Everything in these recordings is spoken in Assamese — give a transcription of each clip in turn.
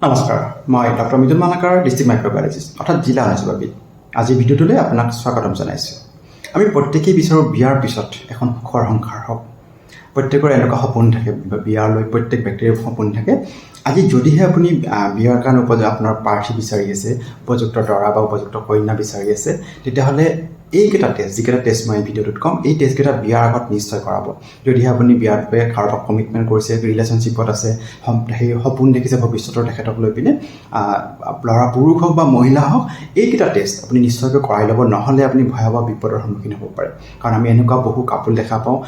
নমস্কাৰ, মই doctor Mitul Malakar, district microbiologist অৰ্থাৎ জিলা অনুজীৱী। আজি ভিডিঅ'টোলৈ আপোনাক স্বাগতম জনাইছোঁ। আমি প্ৰত্যেকেই বিচাৰোঁ বিয়াৰ পিছত এখন সুখৰ সংসাৰ হওক। প্ৰত্যেকৰ এনেকুৱা সপোন থাকে, বিয়ালৈ প্ৰত্যেক ব্যক্তিৰ সপোন থাকে। আজি যদিহে আপুনি বিয়াৰ কাৰণে আপোনাৰ প্ৰাৰ্থী বিচাৰি আছে, উপযুক্ত দৰা বা উপযুক্ত কন্যা বিচাৰি আছে, তেতিয়াহ'লে এইকেইটা টেষ্ট, যিকেইটা টেষ্ট মই ভিডিঅ'টোত ক'ম, এই টেষ্টকেইটা বিয়াৰ আগত নিশ্চয় কৰাব। যদিহে আপুনি বিয়াৰ বাবে কাৰোবাক কমিটমেণ্ট কৰিছে, ৰিলেশ্যনশ্বিপত আছে, সেই সপোন দেখিছে ভৱিষ্যতৰ তেখেতক লৈ পিনে, ল'ৰা পুৰুষ হওক বা মহিলা হওক, এইকেইটা টেষ্ট আপুনি নিশ্চয়কৈ কৰাই ল'ব। নহ'লে আপুনি ভয়াৱহ বিপদৰ সন্মুখীন হ'ব পাৰে। কাৰণ আমি এনেকুৱা বহু কাপোল দেখা পাওঁ,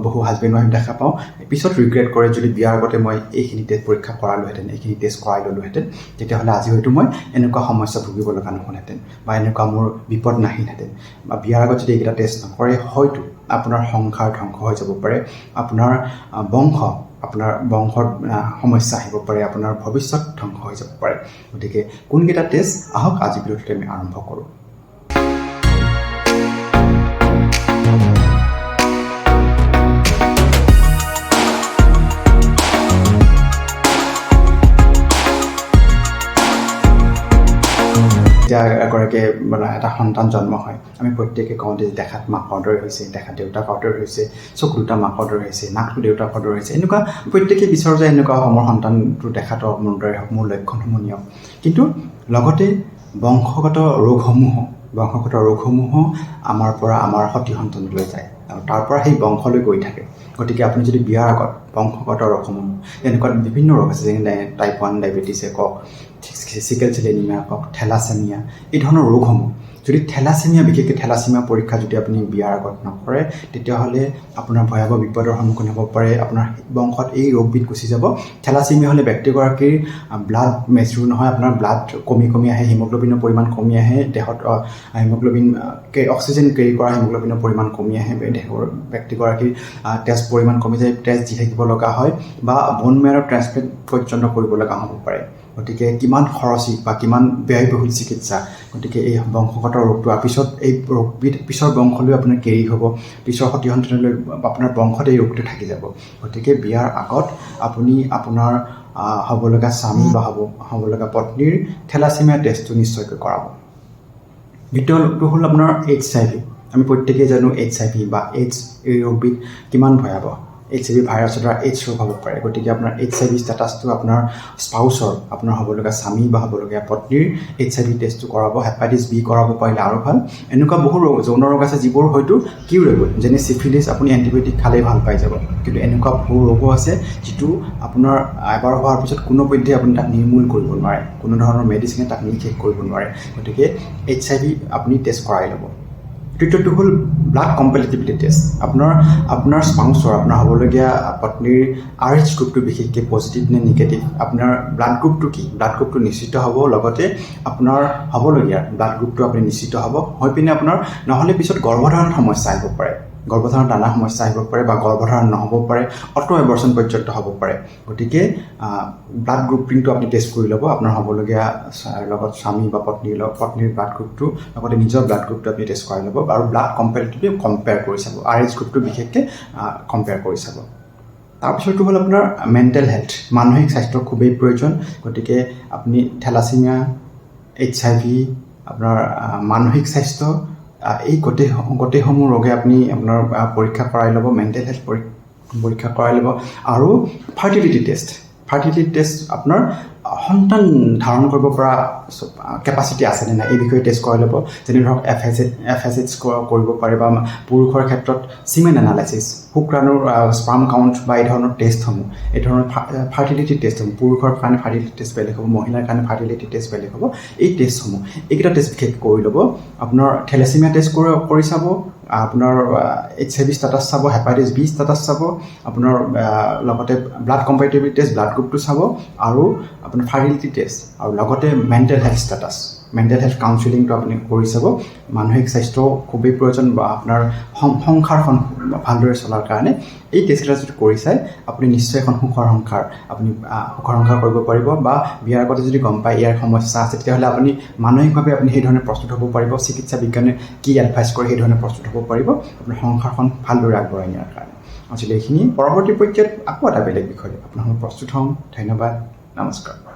বহু হাজবেণ্ড ৱাইফ দেখা পাওঁ, পিছত ৰিগ্ৰেট কৰে যদি বিয়াৰ আগতে মই এইখিনি টেষ্ট পৰীক্ষা কৰালোহেঁতেন, এইখিনি টেষ্ট কৰাই ল'লোহেঁতেন, তেতিয়াহ'লে আজি হয়তো মই এনেকুৱা সমস্যা ভুগিব লগা নহ'লহেঁতেন বা এনেকুৱা মোৰ বিপদ নাহিলহেঁতেন। বা বিয়াৰ আগত যদি এইকেইটা টেষ্ট নকৰে, হয়তো আপোনাৰ সংসাৰ ধ্বংস হৈ যাব পাৰে, আপোনাৰ বংশত সমস্যা আহিব পাৰে, আপোনাৰ ভৱিষ্যত ধ্বংস হৈ যাব পাৰে। গতিকে কোনকেইটা টেষ্ট আহক আজি ভিডিঅ'টোতে আমি আৰম্ভ কৰোঁ। যেতিয়া এগৰাকী এটা সন্তান জন্ম হয়, আমি প্ৰত্যেকে কওঁ যে দেখাত মাকৰ দৰে হৈছে, দেখাত দেউতাকৰ দৰে হৈছে, চকু দুটা মাকৰ দৰে হৈছে, নাকটো দেউতাকৰ দৰে হৈছে। এনেকুৱা প্ৰত্যেকেই বিচাৰোঁ যে এনেকুৱা মোৰ সন্তানটো দেখাটো মোৰ দৰে হওক, মোৰ লক্ষণসমূহ নিয়ক। কিন্তু লগতে বংশগত ৰোগসমূহো আমাৰ পৰা আমাৰ সতি সন্তানলৈ যায় আৰু তাৰ পৰা সেই বংশলৈ গৈ থাকে। গতিকে আপুনি যদি বিয়াৰ আগত বংশগত ৰোগসমূহ, এনেকুৱা বিভিন্ন ৰোগ আছে, যেনে টাইপ 1 ডায়েবেটিছে কওক, চিকেল চেল এনিমিয়া কওক, থেলাচেমিয়া, এই ধৰণৰ ৰোগসমূহ, যদি বিশেষকৈ থেলাচেমিয়া পৰীক্ষা যদি আপুনি বিয়াৰ আগত নকৰে, তেতিয়াহ'লে আপোনাৰ ভয়াৱহ বিপদৰ সন্মুখীন হ'ব পাৰে। আপোনাৰ বংশত এই ৰোগবিধ গুচি যাব। থেলাচেমিয়া হ'লে ব্যক্তিগৰাকীৰ ব্লাড মেচিউৰ নহয়, আপোনাৰ ব্লাড কমি আহে, হিমগ্ল'বিনৰ পৰিমাণ কমি আহে, দেহত অক্সিজেন কেৰি কৰা হিমগ্ল'বিনৰ পৰিমাণ কমি আহে, দেহৰ ব্যক্তিগৰাকীৰ তেজ পৰিমাণ কমি যায়, তেজ দি থাকিব লগা হয় বা ব'ন মেৰ' ট্ৰান্সপ্লেণ্ট পৰ্যন্ত কৰিব লগা হ'ব পাৰে। গতিকে কিমান খৰচী বা কিমান ব্যয়বহুল চিকিৎসা। গতিকে এই বংশগত ৰোগটো পিছত এই ৰোগবিধ পিছৰ বংশলৈ আপোনাৰ কেৰি হ'ব, পিছৰ সতি সন্তানলৈ আপোনাৰ বংশত এই ৰোগটো থাকি যাব। গতিকে বিয়াৰ আগত আপুনি আপোনাৰ হ'বলগা স্বামী বা হ'বলগা পত্নীৰ থেলাচেমিয়া টেষ্টটো নিশ্চয়কৈ কৰাব। দ্বিতীয়টো হ'ল আপোনাৰ HIV। আমি প্ৰত্যেকেই জানো HIV বা এইডছ, এই ৰোগবিধ কিমান ভয়াৱহ। HIV ভাইৰাছৰ দ্বাৰা এইডছ ৰোগ হ'ব পাৰে। গতিকে আপোনাৰ HIV ষ্টেটাছটো আপোনাৰ স্পাউচৰ, আপোনাৰ হ'বলগা স্বামী বা হ'বলগীয়া পত্নীৰ HIV টেষ্টটো কৰাব। হেপাটাইটিছ B কৰাব পাৰিলে আৰু ভাল। এনেকুৱা বহু যৌন ৰোগ আছে যিবোৰ হয়তো কিউৰেবল, যেনে চিফিলিছ, আপুনি এণ্টিবায়'টিক খালেই ভাল পাই যাব। কিন্তু এনেকুৱা বহু ৰোগো আছে যিটো আপোনাৰ এবাৰ হোৱাৰ পিছত কোনোপধ্যে আপুনি তাক নিৰ্মূল কৰিব নোৱাৰে, কোনো ধৰণৰ মেডিচিনে তাক নিৰ্শেষ কৰিব নোৱাৰে। গতিকে HIV আপুনি টেষ্ট কৰাই ল'ব। তৃতীয়টো হ'ল ব্লাড কম্পেটিবিলিটি টেষ্ট। আপোনাৰ স্পাউচৰ, আপোনাৰ হ'বলগীয়া পত্নীৰ RH গ্ৰুপটো বিশেষকৈ পজিটিভ নে নিগেটিভ, আপোনাৰ ব্লাড গ্ৰুপটো কি, ব্লাড গ্ৰুপটো নিশ্চিত হ'ব। লগতে আপোনাৰ হ'বলগীয়া ব্লাড গ্ৰুপটো আপুনি নিশ্চিত হ'ব, হৈ পিনে আপোনাৰ নহ'লে পিছত গৰ্ভধাৰণৰ সমস্যা আহিব পাৰে, গৰ্ভধাৰণৰ নানা সমস্যা আহিব পাৰে বা গৰ্ভধাৰণ নহ'ব পাৰে, অটো এবৰ্চন পৰ্যন্ত হ'ব পাৰে। গতিকে ব্লাড গ্ৰুপিংটো আপুনি টেষ্ট কৰি ল'ব। আপোনাৰ হ'বলগীয়া লগত স্বামী বা পত্নীৰ ব্লাড গ্ৰুপটো, লগতে নিজৰ ব্লাড গ্ৰুপটো আপুনি টেষ্ট কৰাই ল'ব আৰু ব্লাড কম্পেৰিটিভলি কম্পেয়াৰ কৰি চাব, RH গ্ৰুপটো বিশেষকৈ কম্পেয়াৰ কৰি চাব। তাৰপিছতো হ'ল আপোনাৰ মেণ্টেল হেল্থ, মানসিক স্বাস্থ্যৰ খুবেই প্ৰয়োজন। গতিকে আপুনি থেলাচেমিয়া, HIV, আপোনাৰ মানসিক স্বাস্থ্য, এই গোটেইসমূহ ৰোগে আপুনি আপোনাৰ পৰীক্ষা কৰাই ল'ব, মেণ্টেল হেল্থ পৰীক্ষা কৰাই ল'ব। আৰু ফাৰ্টিলিটি টেষ্ট আপোনাৰ সন্তান ধাৰণ কৰিব পৰা কেপাচিটি আছেনে নাই, এই বিষয়ে টেষ্ট কৰাই ল'ব। যেনে ধৰক FSH কৰিব পাৰে বা পুৰুষৰ ক্ষেত্ৰত চিমেন এনালাইচিছ, শুক্ৰাণুৰ স্পাৰ্ম কাউণ্ট বা এই ধৰণৰ টেষ্টসমূহ, এই ধৰণৰ ফাৰ্টিলিটি টেষ্টসমূহ, পুৰুষৰ কাৰণে ফাৰ্টিলিটি টেষ্ট বেলেগ হ'ব, মহিলাৰ কাৰণে ফাৰ্টিলিটি টেষ্ট বেলেগ হ'ব। এই টেষ্টসমূহ, এইকেইটা টেষ্ট বিশেষ কৰি ল'ব। আপোনাৰ থেলাচেমিয়া টেষ্ট কৰি চাব, আপোনাৰ HIV ষ্টেটাছ চাব, হেপাটাইটিছ B ষ্টেটাছ চাব, আপোনাৰ লগতে ব্লাড কম্পেটিবিলিটি টেষ্ট, ব্লাড গ্ৰুপটো চাব, আৰু আপোনাৰ ফাৰ্টিলিটি টেষ্ট, আৰু লগতে mental health status, mental health কাউন্সেলিংটো আপুনি কৰি চাব। মানসিক স্বাস্থ্য খুবেই প্ৰয়োজন বা আপোনাৰ সংসাৰখন ভালদৰে চলাৰ কাৰণে এই টেষ্টকেইটা যদি কৰি চায়, আপুনি নিশ্চয় এখন সুখৰ সংসাৰ কৰিব পাৰিব। বা বিয়াৰ আগতে যদি গম পায় ইয়াৰ সমস্যা আছে, তেতিয়াহ'লে আপুনি মানসিকভাৱে আপুনি সেই ধৰণে প্ৰস্তুত হ'ব পাৰিব। চিকিৎসা বিজ্ঞানে কি এডভাইচ কৰে সেই ধৰণে প্ৰস্তুত হ'ব পাৰিব আপোনাৰ সংসাৰখন ভালদৰে আগবঢ়াই নিয়াৰ কাৰণে। আসলে এইখিনি পৰৱৰ্তী পৰ্যায়ত আকৌ এটা বেলেগ বিষয় আপোনালোক প্ৰস্তুত হ'ম। ধন্যবাদ, নমস্কাৰ।